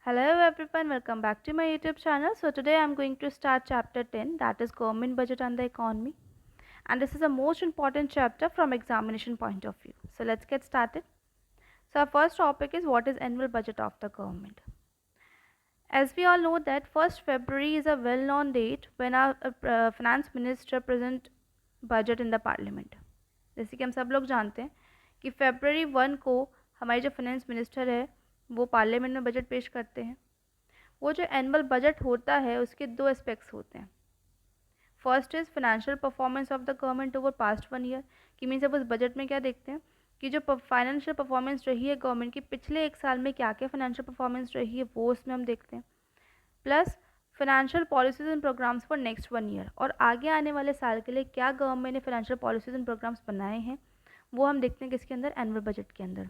Hello everyone, welcome back to my YouTube channel. So today I'm going to start chapter 10, that is government budget and the economy. And this is the most important chapter from examination point of view. So let's get started. So our first topic is what is annual budget of the government. As we all know that 1st February is a well-known date when our finance minister present budget in the parliament. जैसे कि हम सब लोग जानते हैं कि February 1 को हमारे जो फाइनेंस मिनिस्टर है वो पार्लियामेंट में बजट पेश करते हैं। वो जो एनुअल बजट होता है उसके दो एस्पेक्ट्स होते हैं। First is financial performance of the government over past 1 year, कि मीन्स अब उस बजट में क्या देखते हैं कि जो फाइनेंशियल परफॉर्मेंस रही है गवर्नमेंट की पिछले 1 साल में क्या क्या फाइनेंशियल परफॉर्मेंस रही है वो उसमें हम देखते हैं। Plus financial policies and programs for next 1 year, और आगे आने वाले साल के लिए क्या गवर्नमेंट ने फाइनेंशियल पॉलिसीज एंड प्रोग्राम्स बनाए हैं वो हम देखते हैं किसके अंदर, एनुअल बजट के अंदर।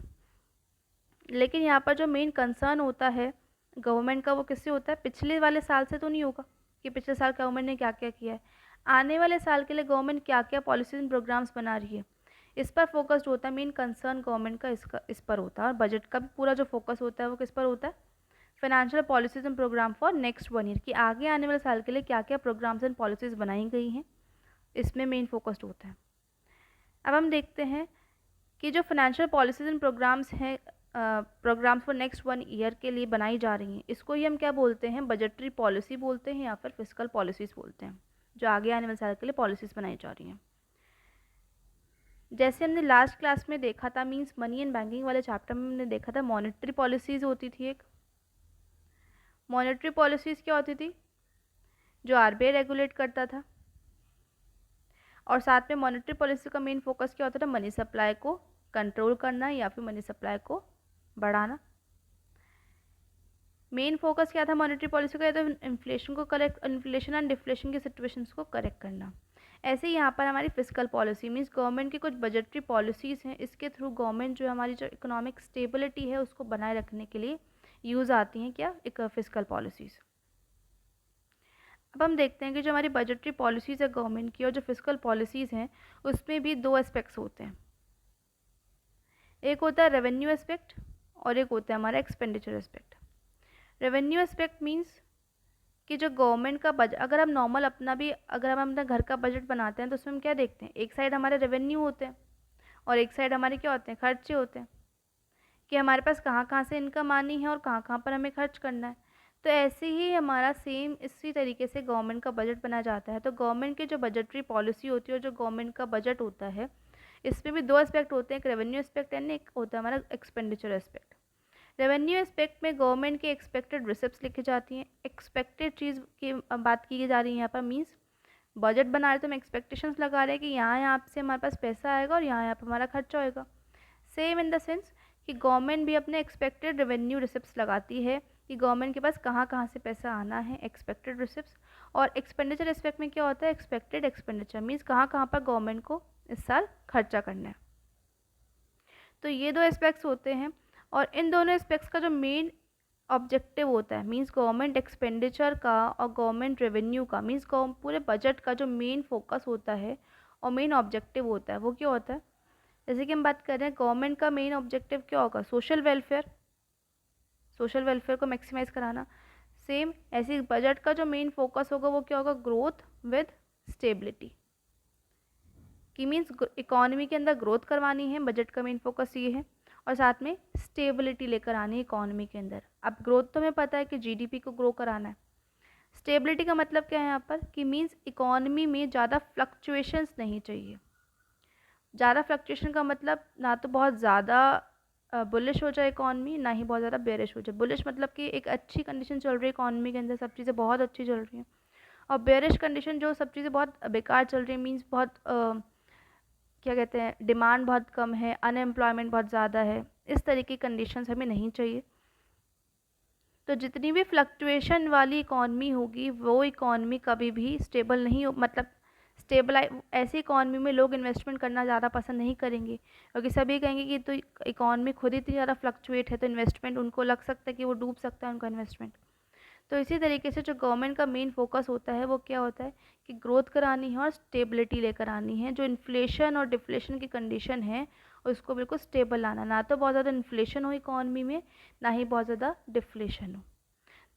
लेकिन यहाँ पर जो मेन कंसर्न होता है गवर्नमेंट का वो किससे होता है, पिछले वाले साल से तो नहीं होगा कि पिछले साल गवर्नमेंट ने क्या क्या किया है, आने वाले साल के लिए गवर्नमेंट क्या क्या पॉलिसीज एंड प्रोग्राम्स बना रही है, इस पर फोकस्ड होता है। मेन कंसर्न गवर्नमेंट का इस पर होता है, और बजट का भी पूरा जो फोकस होता है वो किस पर होता है, financial policies and program for next 1 year, कि आगे आने वाले साल के लिए क्या क्या प्रोग्राम्स एंड पॉलिसीज़ बनाई गई हैं, इसमें मेन फोकस्ड होता है। अब हम देखते हैं कि जो फाइनेंशियल पॉलिसीज एंड प्रोग्राम्स हैं, प्रोग्राम्स फॉर नेक्स्ट 1 ईयर के लिए बनाई जा रही हैं, इसको ही हम क्या बोलते हैं, बजटरी पॉलिसी बोलते हैं या फिर फिस्कल पॉलिसीज़ बोलते हैं, जो आगे आने वाले साल के लिए पॉलिसीज़ बनाई जा रही हैं। जैसे हमने लास्ट क्लास में देखा था, मींस मनी एंड बैंकिंग वाले चैप्टर में हमने देखा था मॉनेटरी पॉलिसीज़ होती थी एक। मॉनेटरी पॉलिसीज़ क्या होती थी, जो आरबीआई रेगुलेट करता था, और साथ में मॉनेटरी पॉलिसी का मेन फोकस क्या होता था, मनी सप्लाई को कंट्रोल करना या फिर मनी सप्लाई को बढ़ाना। मेन फोकस क्या था मॉनेटरी पॉलिसी का, तो इन्फ्लेशन को करेक्ट, इन्फ्लेशन एंड डिफ्लेशन की सिचुएशंस को करेक्ट करना। ऐसे ही यहाँ पर हमारी फिस्कल पॉलिसी मीन्स गवर्नमेंट की कुछ बजटरी पॉलिसीज़ हैं, इसके थ्रू गवर्नमेंट जो हमारी जो इकोनॉमिक स्टेबिलिटी है उसको बनाए रखने के लिए यूज़ आती हैं क्या, एक फिस्कल पॉलिसीज़। अब हम देखते हैं कि जो हमारी बजटरी पॉलिसीज़ है गवर्नमेंट की और जो फिस्कल पॉलिसीज़ हैं उसमें भी दो एस्पेक्ट्स होते हैं, एक होता है रेवेन्यू एस्पेक्ट और एक होता है हमारा expenditure aspect. Revenue aspect means कि जो गवर्नमेंट का बजट, अगर हम नॉर्मल अपना भी अगर हम अपना घर का बजट बनाते हैं तो उसमें हम क्या देखते हैं, एक साइड हमारे रेवेन्यू होते हैं और एक साइड हमारे क्या होते हैं, खर्चे होते हैं, कि हमारे पास कहाँ कहाँ से इनकम आनी है और कहाँ कहाँ पर हमें खर्च करना है। तो ऐसे ही हमारा सेम इसी तरीके से गवर्नमेंट का बजट बना जाता है। तो गवर्नमेंट की जो बजटरी पॉलिसी होती है और जो गवर्नमेंट का बजट होता है इसमें भी दो एस्पेक्ट होते हैं, एक रेवेन्यू एस्पेक्ट एंड एक होता है हमारा एक्सपेंडिचर एस्पेक्ट। रेवेन्यू एस्पेक्ट में गवर्नमेंट की एक्सपेक्टेड रिसिप्ट्स लिखी जाती हैं, एक्सपेक्टेड चीज़ की बात की जा रही है यहाँ पर, मीन्स बजट बना रहे तो हम एक्सपेक्टेशंस लगा रहे हैं कि यहाँ से हमारे पास पैसा आएगा और यहाँ पर हमारा खर्चा होएगा। सेम इन द सेंस कि गवर्नमेंट भी अपने एक्सपेक्टेड रेवेन्यू रिसिप्ट्स लगाती है कि गवर्नमेंट के पास कहाँ कहाँ से पैसा आना है, एक्सपेक्टेड रिसिप्ट्स। और एक्सपेंडिचर एस्पेक्ट में क्या होता है, एक्सपेक्टेड एक्सपेंडिचर मीन्स कहाँ कहाँ पर गवर्नमेंट को इस साल खर्चा करना है। तो ये दो एस्पेक्ट्स होते हैं, और इन दोनों एस्पेक्ट्स का जो मेन ऑब्जेक्टिव होता है मीन्स गवर्नमेंट एक्सपेंडिचर का और गवर्नमेंट रेवेन्यू का, मीन्स पूरे बजट का जो मेन फोकस होता है और मेन ऑब्जेक्टिव होता है वो क्या होता है। जैसे कि हम बात कर रहे हैं गवर्नमेंट का मेन ऑब्जेक्टिव क्या होगा, सोशल वेलफेयर, सोशल वेलफेयर को मैक्सिमाइज कराना। सेम ऐसे बजट का जो मेन फोकस होगा वो क्या होगा, ग्रोथ विद स्टेबिलिटी, कि मीन्स इकोनॉमी के अंदर ग्रोथ करवानी है, बजट का मेन फोकस ये है, और साथ में स्टेबिलिटी लेकर आनी है इकोनॉमी के अंदर। अब ग्रोथ तो हमें पता है कि जीडीपी को ग्रो कराना है, स्टेबिलिटी का मतलब क्या है यहाँ पर, कि मीन्स इकोनॉमी में ज़्यादा फ्लक्चुएशंस नहीं चाहिए। ज़्यादा फ्लक्चुएशन का मतलब ना तो बहुत ज़्यादा बुलिश हो जाए इकॉनमी, ना ही बहुत ज़्यादा बेरिश हो जाए। बुलिश मतलब कि एक अच्छी कंडीशन चल रही है इकॉनमी के अंदर, सब चीज़ें बहुत अच्छी चल रही हैं, और बेरिश कंडीशन जो सब चीज़ें बहुत बेकार चल रही हैं, मीन्स बहुत क्या कहते हैं, डिमांड बहुत कम है, अनएम्प्लॉयमेंट बहुत ज़्यादा है, इस तरीके की कंडीशंस हमें नहीं चाहिए। तो जितनी भी फ्लक्चुएशन वाली इकॉनमी होगी वो इकॉनमी कभी भी स्टेबल नहीं हो, मतलब स्टेबलाइज, ऐसी इकॉनमी में लोग इन्वेस्टमेंट करना ज़्यादा पसंद नहीं करेंगे, क्योंकि सभी कहेंगे कि तो इकॉनमी खुद ही इतनी ज़्यादा फ्लक्चुएट है तो इन्वेस्टमेंट उनको लग सकता है कि वो डूब सकता है उनका इन्वेस्टमेंट। तो इसी तरीके से जो गवर्नमेंट का मेन फोकस होता है वो क्या होता है कि ग्रोथ करानी है और स्टेबिलिटी लेकर आनी है। जो इन्फ्लेशन और डिफ्लेशन की कंडीशन है उसको बिल्कुल स्टेबल लाना, ना तो बहुत ज़्यादा इन्फ्लेशन हो इकॉनमी में, ना ही बहुत ज़्यादा डिफ्लेशन हो।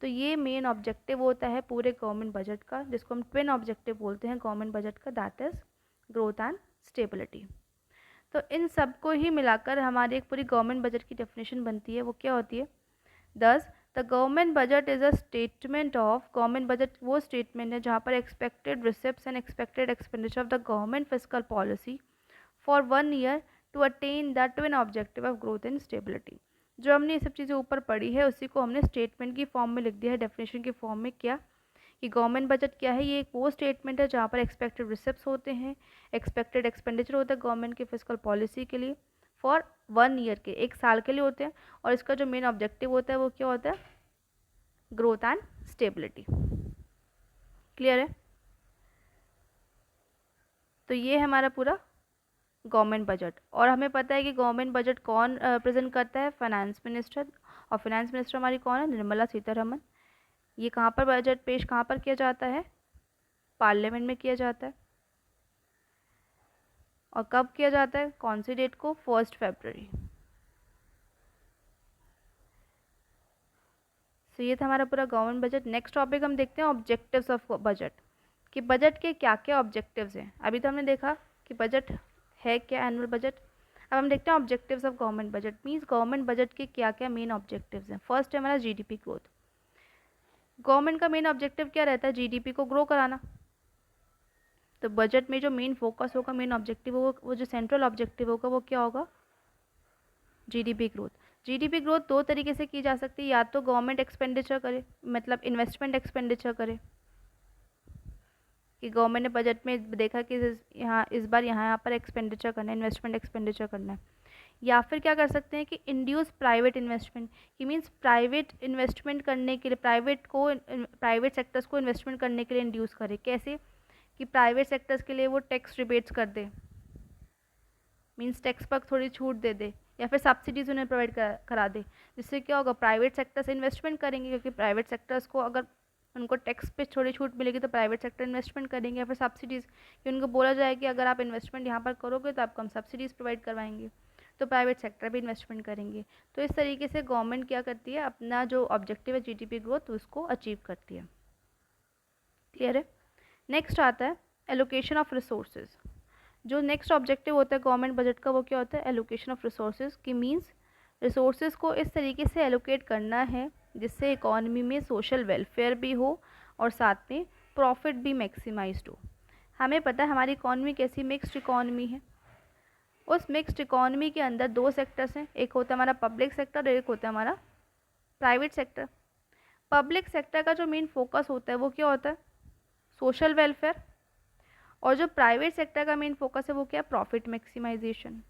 तो ये मेन ऑब्जेक्टिव होता है पूरे गवर्नमेंट बजट का, जिसको हम ट्विन ऑब्जेक्टिव बोलते हैं गवर्नमेंट बजट का, that is growth and stability. तो इन सब को ही मिलाकर हमारी एक पूरी गवर्नमेंट बजट की डेफिनेशन बनती है, वो क्या होती है? Thus the government budget is a statement of, government budget वो स्टेटमेंट है जहाँ पर expected receipts and expected expenditure of the government fiscal policy for 1 year to attain the twin objective of growth and stability. जो हमने ये सब चीज़ें ऊपर पढ़ी है उसी को हमने स्टेटमेंट की फॉर्म में लिख दिया है, डेफिनेशन की फॉर्म में। क्या कि गवर्नमेंट बजट क्या है? ये एक वो स्टेटमेंट है जहाँ पर एक्सपेक्टेड रिसिप्ट्स होते हैं, एक्सपेक्टेड एक्सपेंडिचर होता है गवर्नमेंट की फिस्कल पॉलिसी के लिए फॉर 1 ईयर के, 1 साल के लिए होते हैं, और इसका जो मेन ऑब्जेक्टिव होता है वो क्या होता है? Growth and stability. क्लियर है? तो ये है हमारा पूरा गवर्नमेंट बजट। और हमें पता है कि गवर्नमेंट बजट कौन प्रेजेंट करता है? Finance minister. और फाइनेंस मिनिस्टर हमारी कौन है? निर्मला सीतारमन। ये कहाँ पर बजट पेश कहाँ पर किया जाता है? पार्लियामेंट में किया जाता है। और कब किया जाता है? कौन सी डेट को? 1 फरवरी। तो ये था हमारा पूरा गवर्नमेंट बजट। नेक्स्ट टॉपिक हम देखते हैं ऑब्जेक्टिव्स ऑफ बजट, कि बजट के क्या क्या ऑब्जेक्टिव्स हैं। अभी तो हमने देखा कि बजट है क्या, एनुअल बजट। अब हम देखते हैं objectives of government budget, means government budget के क्या क्या मेन ऑब्जेक्टिव्स हैं। फर्स्ट है हमारा जीडीपी ग्रोथ। गवर्नमेंट का मेन ऑब्जेक्टिव क्या रहता है? जीडीपी को ग्रो कराना। तो बजट में जो मेन फोकस होगा, मेन ऑब्जेक्टिव होगा, वो जो सेंट्रल ऑब्जेक्टिव होगा वो क्या होगा? GDP growth. जीडीपी ग्रोथ दो तरीके से की जा सकती है, या तो गवर्नमेंट एक्सपेंडिचर करे, मतलब इन्वेस्टमेंट एक्सपेंडिचर करे, कि गवर्नमेंट ने बजट में देखा कि यहाँ इस बार यहाँ पर एक्सपेंडिचर करना है, इन्वेस्टमेंट एक्सपेंडिचर करना है। या फिर क्या कर सकते हैं कि इंड्यूस प्राइवेट इन्वेस्टमेंट, कि मीन्स प्राइवेट इन्वेस्टमेंट करने के लिए, प्राइवेट सेक्टर्स को इन्वेस्टमेंट करने के लिए इंड्यूस करे। कैसे? कि प्राइवेट सेक्टर्स के लिए वो टैक्स रिबेट्स कर दे, मीन्स टैक्स पर थोड़ी छूट दे दे, या फिर सब्सिडीज़ उन्हें प्रोवाइड करा दे, जिससे क्या होगा? प्राइवेट सेक्टर से इन्वेस्टमेंट करेंगे, क्योंकि प्राइवेट सेक्टर्स को अगर उनको टैक्स पे थोड़ी छूट मिलेगी तो प्राइवेट सेक्टर इन्वेस्टमेंट करेंगे। या फिर सब्सिडीज़, कि उनको बोला जाए कि अगर आप इन्वेस्टमेंट यहाँ पर करोगे तो आपको हम सब्सिडीज़ प्रोवाइड करवाएंगे, तो प्राइवेट सेक्टर भी इन्वेस्टमेंट करेंगे। तो इस तरीके से गवर्नमेंट क्या करती है? अपना जो ऑब्जेक्टिव है जीडीपी ग्रोथ, उसको अचीव करती है। क्लियर है? नेक्स्ट आता है एलोकेशन ऑफ रिसोर्सेज। जो नेक्स्ट ऑब्जेक्टिव होता है गवर्नमेंट बजट का वो क्या होता है? एलोकेशन ऑफ रिसोर्सेज, की मीन्स रिसोर्सेज को इस तरीके से एलोकेट करना है जिससे इकॉनमी में सोशल वेलफेयर भी हो और साथ में प्रॉफिट भी मैक्सिमाइज्ड हो। हमें पता है हमारी इकॉनमी कैसी मिक्स्ड इकॉनमी है। उस मिक्स्ड इकॉनमी के अंदर दो सेक्टर्स हैं, एक होता है हमारा पब्लिक सेक्टर और एक होता है हमारा प्राइवेट सेक्टर। पब्लिक सेक्टर का जो मेन फोकस होता है वो क्या होता है? Social welfare. और जो प्राइवेट सेक्टर का मेन फोकस है वो क्या है? Profit maximisation.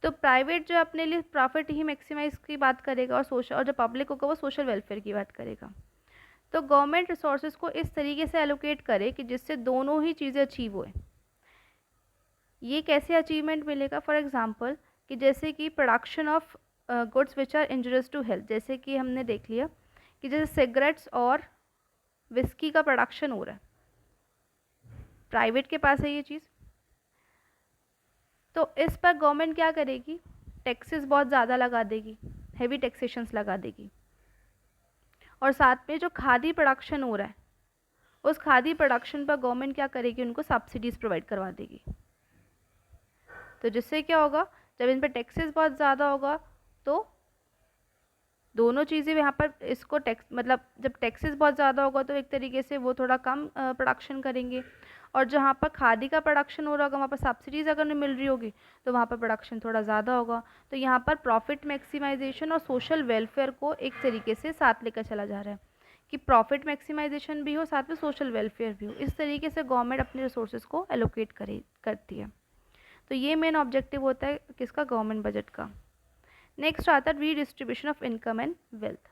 तो प्राइवेट जो अपने लिए प्रॉफिट ही मैक्सिमाइज की बात करेगा, और सोशल, और जो पब्लिक होगा वो सोशल वेलफेयर की बात करेगा। तो गवर्नमेंट रिसोर्सेज को इस तरीके से एलोकेट करे कि जिससे दोनों ही चीज़ें अचीव होए। ये कैसे अचीवमेंट मिलेगा? फॉर एग्जांपल कि जैसे कि production of goods which are injurious to health, जैसे कि हमने देख लिया कि जैसे सिगरेट्स और विस्की का प्रोडक्शन हो रहा है, प्राइवेट के पास है ये चीज़, तो इस पर गवर्नमेंट क्या करेगी? टैक्सेस बहुत ज़्यादा लगा देगी, हैवी टैक्सेशंस लगा देगी। और साथ में जो खादी प्रोडक्शन हो रहा है उस खादी प्रोडक्शन पर गवर्नमेंट क्या करेगी? उनको सब्सिडीज़ प्रोवाइड करवा देगी। तो जिससे क्या होगा? जब इन पर टैक्सेस बहुत ज़्यादा होगा तो दोनों चीज़ें यहाँ पर इसको टैक्स, मतलब जब टैक्सेस बहुत ज़्यादा होगा तो एक तरीके से वो थोड़ा कम प्रोडक्शन करेंगे, और जहाँ पर खादी का प्रोडक्शन हो रहा होगा वहाँ पर सब्सिडीज़ अगर नहीं मिल रही होगी तो वहाँ पर प्रोडक्शन थोड़ा ज़्यादा होगा। तो यहाँ पर प्रॉफिट मैक्सिमाइजेशन और सोशल वेलफेयर को एक तरीके से साथ लेकर चला जा रहा है, कि प्रॉफिट मैक्सिमाइजेशन भी हो, साथ में सोशल वेलफेयर भी हो। इस तरीके से गवर्नमेंट अपने रिसोर्सेज को एलोकेट करती है। तो ये मेन ऑब्जेक्टिव होता है किसका? गवर्नमेंट बजट का। नेक्स्ट आता है redistribution of income and wealth.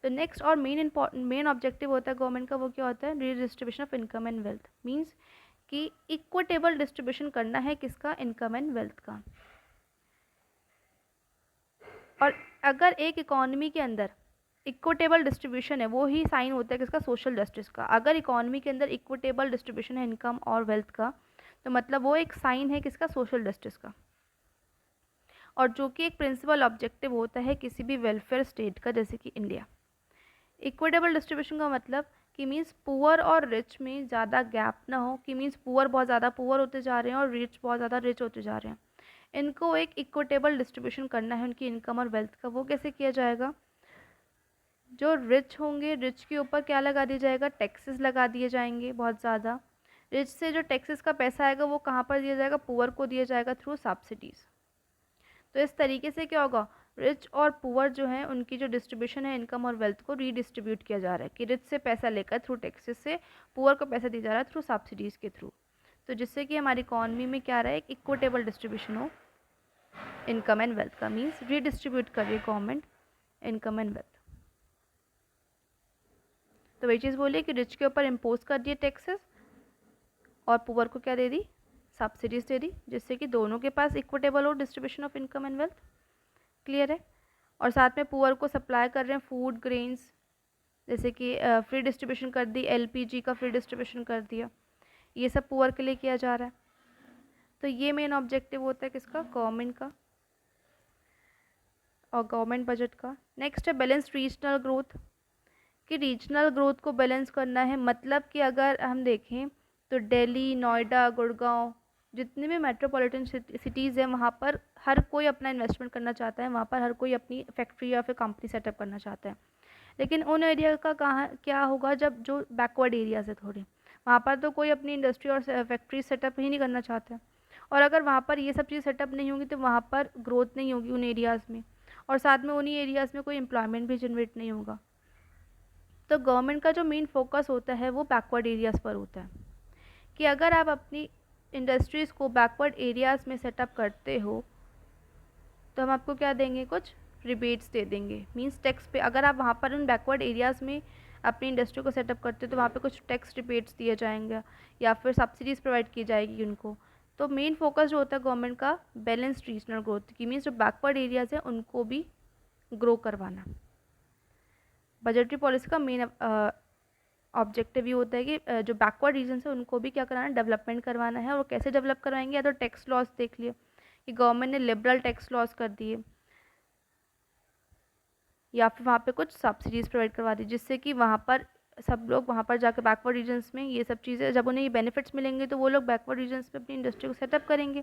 तो नेक्स्ट और मेन ऑब्जेक्टिव होता है गवर्नमेंट का वो क्या होता है? Redistribution of income and wealth, means कि इक्विटेबल डिस्ट्रीब्यूशन करना है किसका? इनकम एंड वेल्थ का। और अगर एक इकॉनमी के अंदर इक्विटेबल डिस्ट्रीब्यूशन है वो ही साइन होता है किसका? सोशल जस्टिस का। अगर इकॉनमी के अंदर इक्विटेबल डिस्ट्रीब्यूशन है इनकम और वेल्थ का तो मतलब वो एक साइन है किसका? सोशल जस्टिस का। और जो कि एक प्रिंसिपल ऑब्जेक्टिव होता है किसी भी वेलफेयर स्टेट का, जैसे कि इंडिया। इक्विटेबल डिस्ट्रीब्यूशन का मतलब कि मीन्स पुअर और रिच में ज़्यादा गैप ना हो, कि मीन्स पुअर बहुत ज़्यादा पुअर होते जा रहे हैं और रिच बहुत ज़्यादा रिच होते जा रहे हैं। इनको एक इक्विटेबल डिस्ट्रीब्यूशन करना है उनकी इनकम और वेल्थ का। वो कैसे किया जाएगा? जो रिच होंगे, रिच के ऊपर क्या लगा दिया जाएगा? टैक्सेस लगा दिए जाएंगे बहुत ज़्यादा। रिच से जो टैक्सेस का पैसा आएगा वो कहाँ पर दिया जाएगा? पुअर को दिया जाएगा थ्रू सब्सिडीज़। तो इस तरीके से क्या होगा? रिच और पुअर जो है उनकी जो डिस्ट्रीब्यूशन है इनकम और वेल्थ को रीडिस्ट्रीब्यूट किया जा रहा है, कि रिच से पैसा लेकर थ्रू टैक्सेस से पुअर को पैसा दिया जा रहा है थ्रू सब्सिडीज़ के थ्रू। तो जिससे कि हमारी इकॉनमी में क्या रहा है? एक इक्विटेबल डिस्ट्रीब्यूशन हो इनकम एंड वेल्थ का, मीन्स रीडिस्ट्रीब्यूट कर रही है गवर्नमेंट इनकम एंड वेल्थ। तो वही चीज़ बोलिए कि रिच के ऊपर इम्पोज कर दिए टैक्सेस और पुअर को क्या दे दी? सब्सिडीज दे दी, जिससे कि दोनों के पास इक्विटेबल हो distribution of income and wealth. Clear है? और साथ में पुअर को सप्लाई कर रहे हैं फूड, ग्रेन्स, जैसे कि फ्री डिस्ट्रीब्यूशन कर दी, एलपीजी का फ्री डिस्ट्रीब्यूशन कर दिया, ये सब पुअर के लिए किया जा रहा है। तो ये मेन ऑब्जेक्टिव होता है किसका? गवर्नमेंट का और गवर्नमेंट बजट का। नेक्स्ट है बैलेंस रीजनल ग्रोथ, कि रीजनल ग्रोथ को बैलेंस करना है। मतलब कि अगर हम देखें तो दिल्ली, नोएडा, गुड़गांव, जितने भी मेट्रोपॉलिटन सिटीज़ हैं वहाँ पर हर कोई अपना इन्वेस्टमेंट करना चाहता है, वहाँ पर हर कोई अपनी फैक्ट्री या फिर कंपनी सेटअप करना चाहता है। लेकिन उन एरिया का कहाँ क्या होगा? जब जो बैकवर्ड एरियाज है थोड़े, वहाँ पर तो कोई अपनी इंडस्ट्री और फैक्ट्री सेटअप ही नहीं करना चाहता है। और अगर वहाँ पर ये सब चीज़ सेटअप नहीं होंगी तो वहाँ पर ग्रोथ नहीं होगी उन एरियाज़ में, और साथ में उन्हीं एरियाज़ में कोई एम्प्लॉयमेंट भी जनरेट नहीं होगा। तो गवर्नमेंट का जो मेन फोकस होता है वो बैकवर्ड एरियाज़ पर होता है, कि अगर आप अपनी इंडस्ट्रीज़ को बैकवर्ड एरियाज़ में सेटअप करते हो तो हम आपको क्या देंगे? कुछ रिबेट्स दे देंगे, मींस टैक्स पे। अगर आप वहाँ पर उन बैकवर्ड एरियाज़ में अपनी इंडस्ट्री को सेटअप करते हो तो वहाँ पे कुछ टैक्स रिबेट्स दिए जाएंगे या फिर सब्सिडीज़ प्रोवाइड की जाएगी उनको। तो मेन फोकस जो होता है गवर्नमेंट का बैलेंस्ड रीजनल ग्रोथ की, मीन्स जो बैकवर्ड एरियाज़ हैं उनको भी ग्रो करवाना। बजटरी पॉलिसी का मेन ऑब्जेक्टिव ये होता है कि जो बैकवर्ड रीजन है उनको भी क्या कराना है? डेवलपमेंट करवाना है। और कैसे डेवलप करवाएंगे? या तो टैक्स लॉस देख लिए कि गवर्नमेंट ने लिबरल टैक्स लॉस कर दिए, या फिर वहाँ पे कुछ सब्सिडीज़ प्रोवाइड करवा दी, जिससे कि वहाँ पर सब लोग वहाँ पर जाकर बैकवर्ड रीजन्स में ये सब चीज़ें, जब उन्हें ये बेनिफिट्स मिलेंगे तो वो लोग बैकवर्ड रीजन्स में अपनी इंडस्ट्री को सेटअप करेंगे।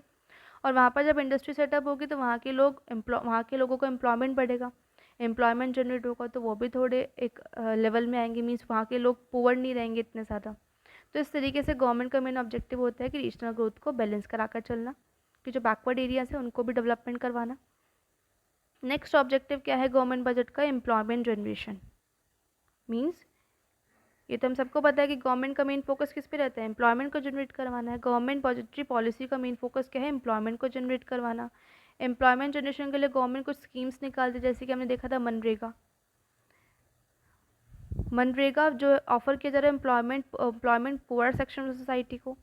और वहाँ पर जब इंडस्ट्री सेटअप होगी तो वहाँ के लोगों को एम्प्लॉयमेंट बढ़ेगा, एम्प्लॉयमेंट जनरेट होगा तो वो भी थोड़े एक लेवल में आएंगे, मीन्स वहाँ के लोग पुअर नहीं रहेंगे इतने ज़्यादा। तो इस तरीके से गवर्नमेंट का मेन ऑब्जेक्टिव होता है कि रीजनल ग्रोथ को बैलेंस कराकर चलना, कि जो बैकवर्ड एरियाज है उनको भी डेवलपमेंट करवाना। नेक्स्ट ऑब्जेक्टिव क्या है गवर्नमेंट बजट का? Employment generation. मीन्स ये तो हम सबको पता है कि गवर्नमेंट का मेन फोकस किस पे रहता है? एम्प्लॉयमेंट को जनरेट करवाना है। गवर्नमेंट बजटरी पॉलिसी का मेन फोकस क्या है? एम्प्लॉयमेंट को जनरेट करवाना। एम्प्लॉयमेंट जनरेशन के लिए गवर्नमेंट कुछ स्कीम्स निकालती है, जैसे कि हमने देखा था मनरेगा जो ऑफर किया जा रहा है employment poor section of society को,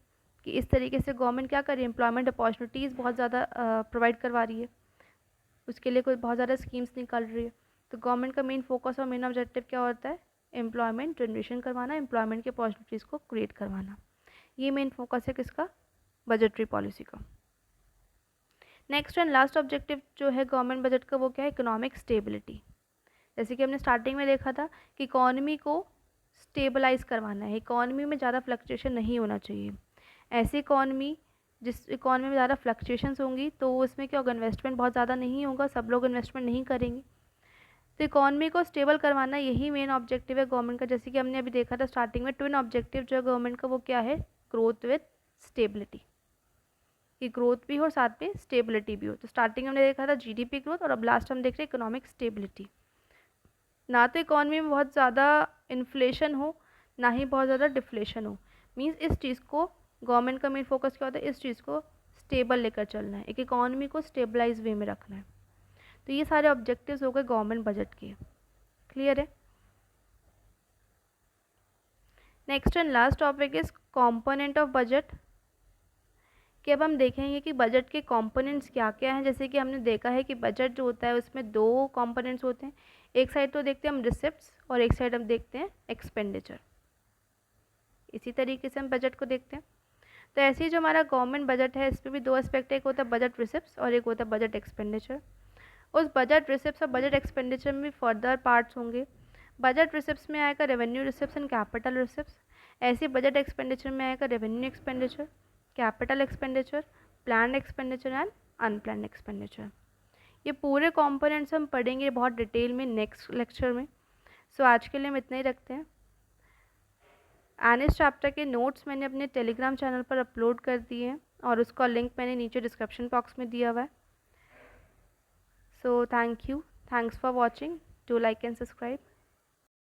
कि इस तरीके से गवर्नमेंट क्या कर रही है? एम्प्लॉयमेंट अपॉर्चुनिटीज़ बहुत ज़्यादा प्रोवाइड करवा रही है, उसके लिए कोई बहुत ज़्यादा स्कीम्स निकाल रही है। तो गवर्नमेंट का मेन फोकस और मेन ऑब्जेक्टिव क्या होता है? एम्प्लॉयमेंट जनरेशन करवाना, एम्प्लॉयमेंट की अपॉर्चुनिटीज़ को क्रिएट करवाना। ये मेन फोकस है किसका? बजटरी पॉलिसी का। नेक्स्ट एंड लास्ट ऑब्जेक्टिव जो है गवर्नमेंट बजट का वो क्या है? Economic stability. जैसे कि हमने स्टार्टिंग में देखा था कि इकॉनमी को स्टेबलाइज करवाना है, इकॉनमी में ज़्यादा फ्लक्चुएशन नहीं होना चाहिए। ऐसी इकॉनमी जिस इकॉनमी में ज़्यादा फ्लक्चुएशंस होंगी तो उसमें क्या होगा? इन्वेस्टमेंट बहुत ज़्यादा नहीं होगा, सब लोग इन्वेस्टमेंट नहीं करेंगे। तो इकॉनमी को स्टेबल करवाना यही मेन ऑब्जेक्टिव है गवर्नमेंट का। जैसे कि हमने अभी देखा था स्टार्टिंग में, ट्विन ऑब्जेक्टिव जो है गवर्नमेंट का वो क्या है? ग्रोथ विद स्टेबिलिटी, कि ग्रोथ भी हो और साथ में स्टेबिलिटी भी हो। तो स्टार्टिंग में हमने देखा था जीडीपी ग्रोथ, और अब लास्ट हम देख रहे हैं इकोनॉमिक स्टेबिलिटी। ना तो इकॉनमी में बहुत ज़्यादा इन्फ्लेशन हो, ना ही बहुत ज़्यादा डिफ्लेशन हो। मीन्स इस चीज़ को गवर्नमेंट का मेन फोकस क्या होता है? इस चीज़ को स्टेबल लेकर चलना है, एक इकॉनमी को स्टेबलाइज वे में रखना है। तो ये सारे ऑब्जेक्टिव्स हो गए गवर्नमेंट बजट के। क्लियर है? Next and last topic is component of budget, कि अब हम देखेंगे कि बजट के कंपोनेंट्स क्या क्या हैं। जैसे कि हमने देखा है कि बजट जो होता है उसमें दो कंपोनेंट्स होते हैं, एक साइड तो देखते हैं हम रिसिप्ट्स और एक साइड हम देखते हैं एक्सपेंडिचर। इसी तरीके से हम बजट को देखते हैं। तो ऐसे ही जो हमारा गवर्नमेंट बजट है इस पर भी दो एस्पेक्ट है, एक होता है बजट रिसिप्ट्स और एक होता है बजट एक्सपेंडिचर। उस बजट रिसिप्ट्स और बजट एक्सपेंडिचर में फर्दर पार्ट्स होंगे। बजट रिसिप्ट्स में आएगा revenue receipts and capital receipts. ऐसे बजट एक्सपेंडिचर में आएगा revenue expenditure, capital expenditure, plan expenditure and unplan expenditure. ये पूरे कंपोनेंट्स हम पढ़ेंगे बहुत डिटेल में नेक्स्ट लेक्चर में। सो आज के लिए हम इतना ही रखते हैं। एनएस चैप्टर के नोट्स मैंने अपने टेलीग्राम चैनल पर अपलोड कर दिए हैं और उसका लिंक मैंने नीचे डिस्क्रिप्शन बॉक्स में दिया हुआ है। So thank you, thanks for watching, do like and subscribe.